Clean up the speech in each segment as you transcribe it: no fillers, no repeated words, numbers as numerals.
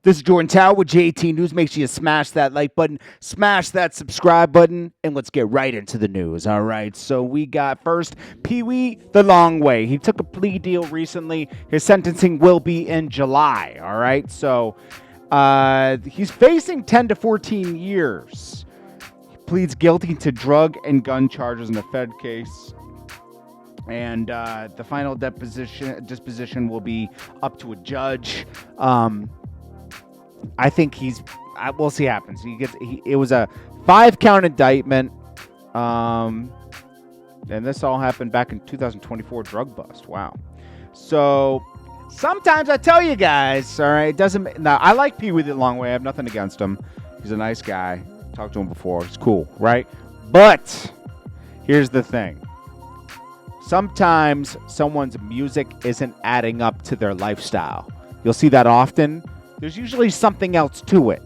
This is Jordan Tower with JT News. Make sure you smash that like button, smash that subscribe button, and let's get right into the news. All right. So we got first PeeWee the Longway. He took a plea deal recently. His sentencing will be in July. All right. So he's facing 10 to 14 years. He pleads guilty to drug and gun charges in a Fed case. And the final disposition will be up to a judge. I think we'll see what happens. It was a 5-count indictment. And this all happened back in 2024 drug bust. Wow. So sometimes I tell you guys, all right, now I like PeeWee the Longway. I have nothing against him. He's a nice guy. Talked to him before. He's cool, right? But here's the thing. Sometimes someone's music isn't adding up to their lifestyle. You'll see that often. There's usually something else to it.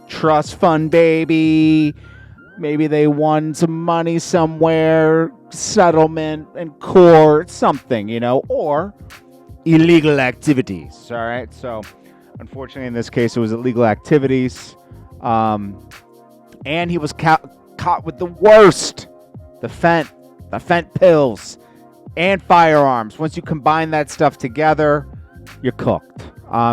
Trust fund, baby. Maybe they won some money somewhere, settlement in court, something, or illegal activities. All right. So, unfortunately, in this case, it was illegal activities. And he was caught with the worst, the fent pills, and firearms. Once you combine that stuff together, you're cooked.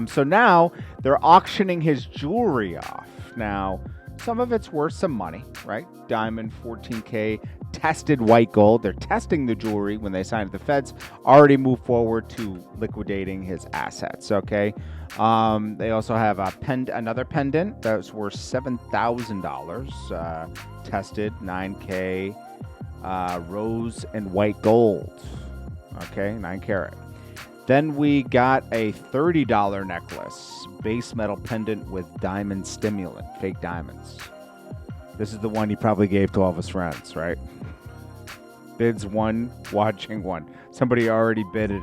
So now they're auctioning his jewelry off. Now, some of it's worth some money, right? Diamond, 14K, tested white gold. They're testing the jewelry when they sign it. The feds already moved forward to liquidating his assets, okay? They also have another pendant that's worth $7,000, tested, 9K, rose and white gold, okay, 9 carat. Then we got a $30 necklace, base metal pendant with diamond stimulant, fake diamonds. This is the one he probably gave to all of his friends, right? Bids one, watching one. Somebody already bid it.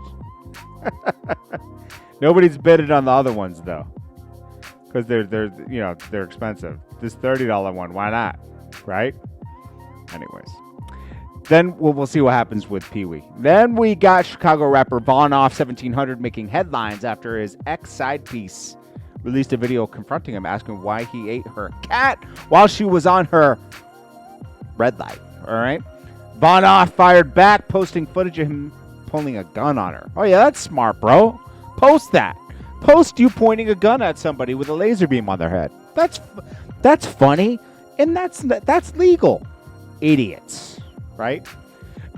Nobody's bidded on the other ones though, because they're expensive. This $30 one, why not, right? Anyways. Then we'll see what happens with PeeWee. Then we got Chicago rapper Von Off 1700 making headlines after his ex-side piece released a video confronting him, asking why he ate her cat while she was on her red light. All right. Von Off fired back, posting footage of him pulling a gun on her. Oh, yeah, that's smart, bro. Post that. Post you pointing a gun at somebody with a laser beam on their head. That's funny, and that's legal. Idiots. Right?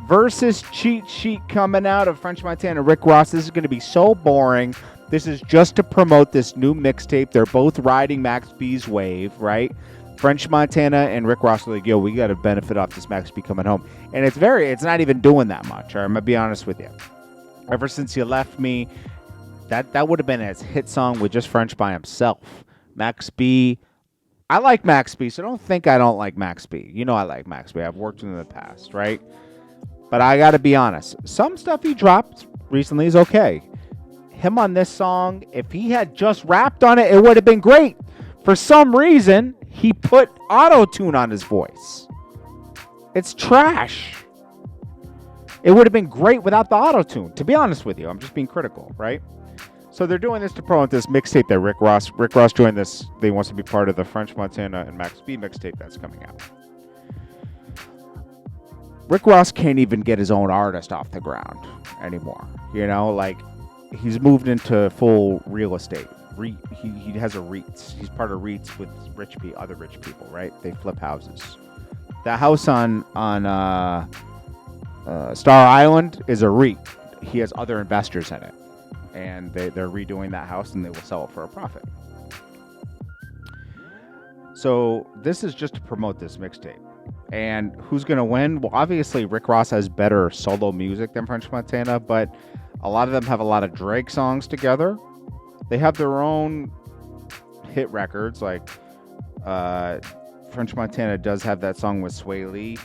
Versus cheat sheet coming out of French Montana, Rick Ross. This is going to be so boring. This is just to promote this new mixtape. They're both riding Max B's wave, right? French Montana and Rick Ross are like, yo, we got to benefit off this Max B coming home. And it's not even doing that much. I'm going to be honest with you. Ever since you left me, that would have been his hit song with just French by himself. Max B. I like Max B, so don't think I don't like Max B. You know I like Max B. I've worked with him in the past, right? But I got to be honest. Some stuff he dropped recently is okay. Him on this song, if he had just rapped on it, it would have been great. For some reason, he put auto-tune on his voice. It's trash. It would have been great without the auto-tune. To be honest with you, I'm just being critical, right? So they're doing this to promote this mixtape that Rick Ross joined this. They wants to be part of the French Montana and Max B mixtape that's coming out. Rick Ross can't even get his own artist off the ground anymore. He's moved into full real estate. He has a REITs. He's part of REITs with other rich people, right? They flip houses. The house on Star Island is a REIT. He has other investors in it. And they're redoing that house, and they will sell it for a profit. So this is just to promote this mixtape. And who's going to win? Well, obviously, Rick Ross has better solo music than French Montana, but a lot of them have a lot of Drake songs together. They have their own hit records, like French Montana does have that song with Sway Lee,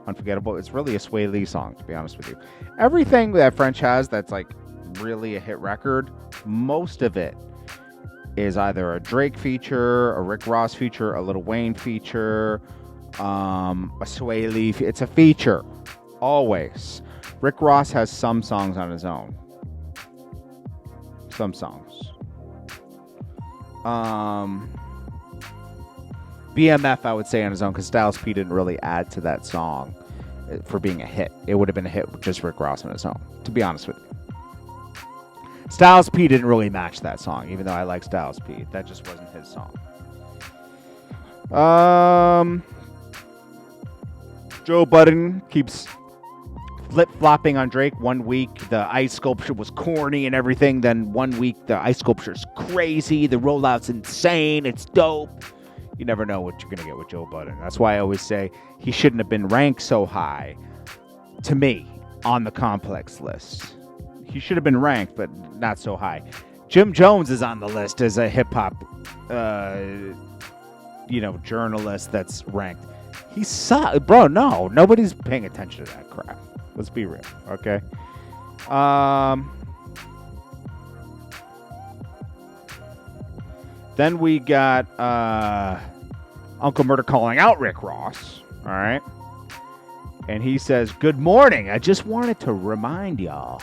Unforgettable. It's really a Sway Lee song, to be honest with you. Everything that French has that's like really a hit record, most of it is either a Drake feature, a Rick Ross feature, a Lil Wayne feature, a Sway Lee. It's a feature, always. Rick Ross has some songs on his own. Some songs. BMF, I would say, on his own, because Styles P didn't really add to that song for being a hit. It would have been a hit with just Rick Ross on his own, to be honest with you. Styles P didn't really match that song, even though I like Styles P. That just wasn't his song. Joe Budden keeps flip-flopping on Drake. 1 week, the ice sculpture was corny and everything. Then 1 week, the ice sculpture's crazy. The rollout's insane. It's dope. You never know what you're going to get with Joe Budden. That's why I always say he shouldn't have been ranked so high, to me, on the complex list. He should have been ranked, but not so high. Jim Jones is on the list as a hip-hop, journalist that's ranked. He sucks. Bro, no. Nobody's paying attention to that crap. Let's be real, okay? Then we got Uncle Murda calling out Rick Ross, all right? And he says, "Good morning. I just wanted to remind y'all.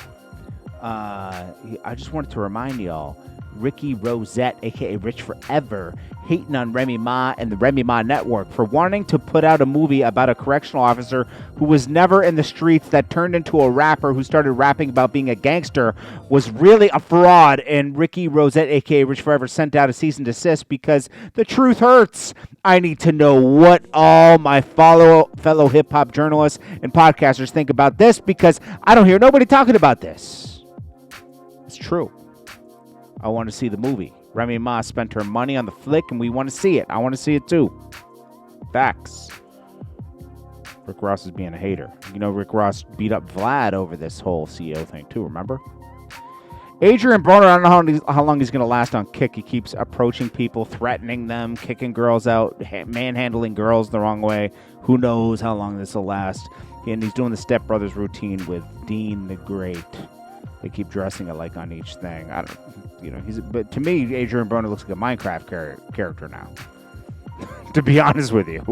Ricky Rosette, a.k.a. Rich Forever, hating on Remy Ma and the Remy Ma Network for wanting to put out a movie about a correctional officer who was never in the streets that turned into a rapper who started rapping about being a gangster was really a fraud, and Ricky Rosette, a.k.a. Rich Forever, sent out a cease and desist because the truth hurts. I need to know what all my fellow hip-hop journalists and podcasters think about this because I don't hear nobody talking about this." It's true. I want to see the movie. Remy Ma spent her money on the flick, and we want to see it. I want to see it, too. Facts. Rick Ross is being a hater. You know, Rick Ross beat up Vlad over this whole CEO thing, too, remember? Adrian Broner, I don't know how long he's going to last on Kick. He keeps approaching people, threatening them, kicking girls out, manhandling girls the wrong way. Who knows how long this will last. And he's doing the Step Brothers routine with Dean the Great. They keep dressing it like on each thing. I don't, but to me, Adrian Broner looks like a Minecraft character now. To be honest with you.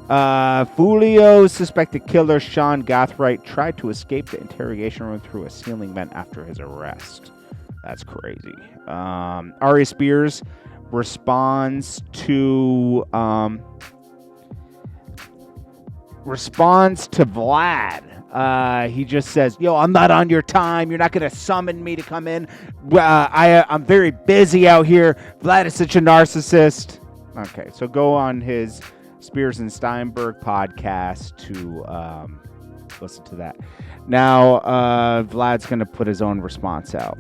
Fulio's suspected killer, Sean Gothright, tried to escape the interrogation room through a ceiling vent after his arrest. That's crazy. Arya Spears responds to Vlad. He just says, "Yo, I'm not on your time. You're not going to summon me to come in. I'm very busy out here. Vlad is such a narcissist." Okay, so go on his Spears and Steinberg podcast to listen to that. Now, Vlad's going to put his own response out.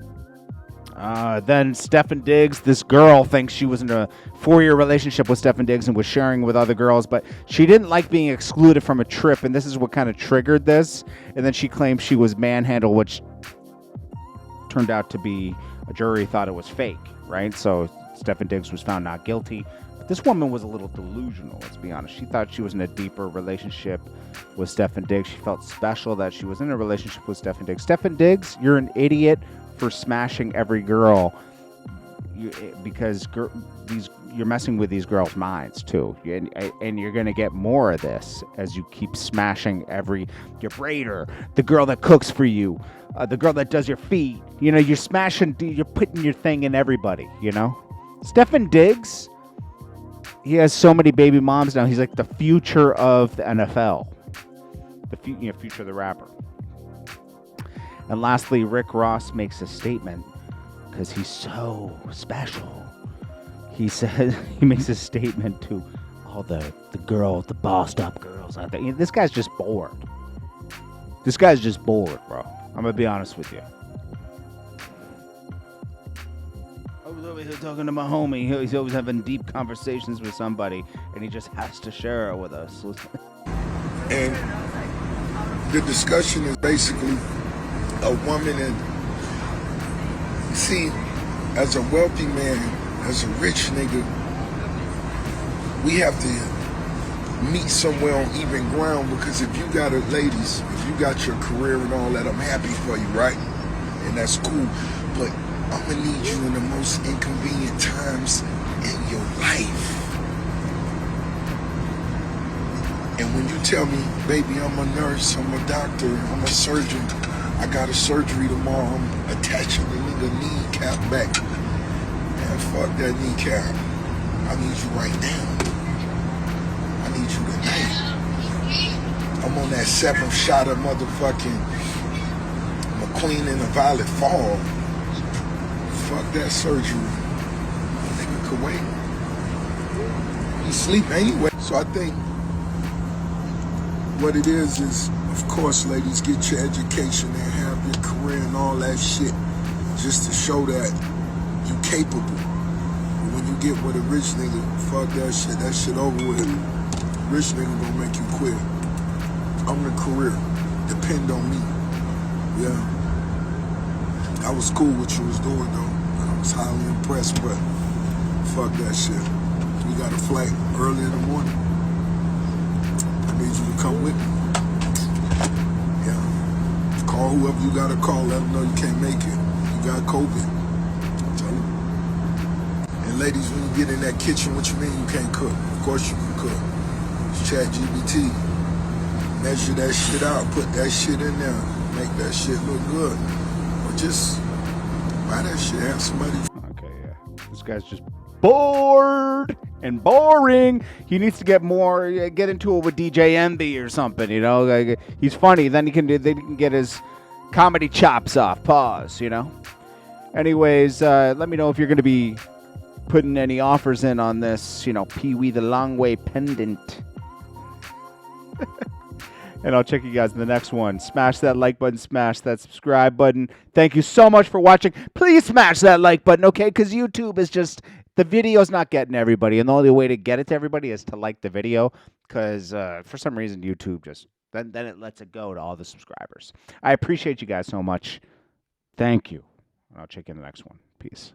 Then Stefon Diggs, this girl thinks she was in a 4-year relationship with Stefon Diggs and was sharing with other girls, but she didn't like being excluded from a trip, and this is what kind of triggered this. And then she claimed she was manhandled, which turned out to be, a jury thought it was fake, right? So Stefon Diggs was found not guilty. But this woman was a little delusional, let's be honest. She thought she was in a deeper relationship with Stefon Diggs. She felt special that she was in a relationship with Stefon Diggs. Stefon Diggs, you're an idiot for smashing every girl, because you're messing with these girls' minds too, and you're gonna get more of this as you keep smashing your braider, the girl that cooks for you, the girl that does your feet. You're smashing, you're putting your thing in everybody. Stefon Diggs, he has so many baby moms now. He's like the future of the NFL, the future of the rapper. And lastly, Rick Ross makes a statement because he's so special. He makes a statement to all the bossed up girls out there. This guy's just bored. Bro. I'm going to be honest with you. I was over here talking to my homie. He's always having deep conversations with somebody, and he just has to share it with us. And the discussion is basically a woman, and see, as a wealthy man, as a rich nigga, we have to meet somewhere on even ground, because if you got it, ladies, if you got your career and all that, I'm happy for you, right? And that's cool, but I'm gonna need you in the most inconvenient times in your life. And when you tell me, baby, I'm a nurse, I'm a doctor, I'm a surgeon, I got a surgery tomorrow, I'm attaching the nigga kneecap back. Man, Man, fuck that kneecap. I need you right now. I need you tonight. I'm on that 7th shot of motherfucking McQueen in a Violet Fall. Fuck that surgery. Nigga could wait. He sleep anyway. So I think what it is, of course, ladies, get your education and have your career and all that shit just to show that you capable. But when you get with a rich nigga, fuck that shit over with. Rich nigga gonna make you quit. I'm the career. Depend on me. Yeah. I was cool what you was doing though. I was highly impressed, but fuck that shit. We got a flight early in the morning. I need you to come with me. Yeah. Call whoever you gotta call, let them know you can't make it. You got COVID. Tell them. And ladies, when you get in that kitchen, what you mean you can't cook? Of course you can cook. It's ChatGPT. Measure that shit out, put that shit in there, make that shit look good. Or just buy that shit, have somebody. Okay, yeah. This guy's just bored and boring. He needs to get into it with DJ Envy or something, you know? Like, he's funny, then they can get his comedy chops off. Pause, you know? Anyways, let me know if you're going to be putting any offers in on this, PeeWee the Longway pendant. And I'll check you guys in the next one. Smash that like button. Smash that subscribe button. Thank you so much for watching. Please smash that like button, okay? Because YouTube is just, the video's not getting everybody. And the only way to get it to everybody is to like the video. Because for some reason, YouTube just, then it lets it go to all the subscribers. I appreciate you guys so much. Thank you. I'll check you in the next one. Peace.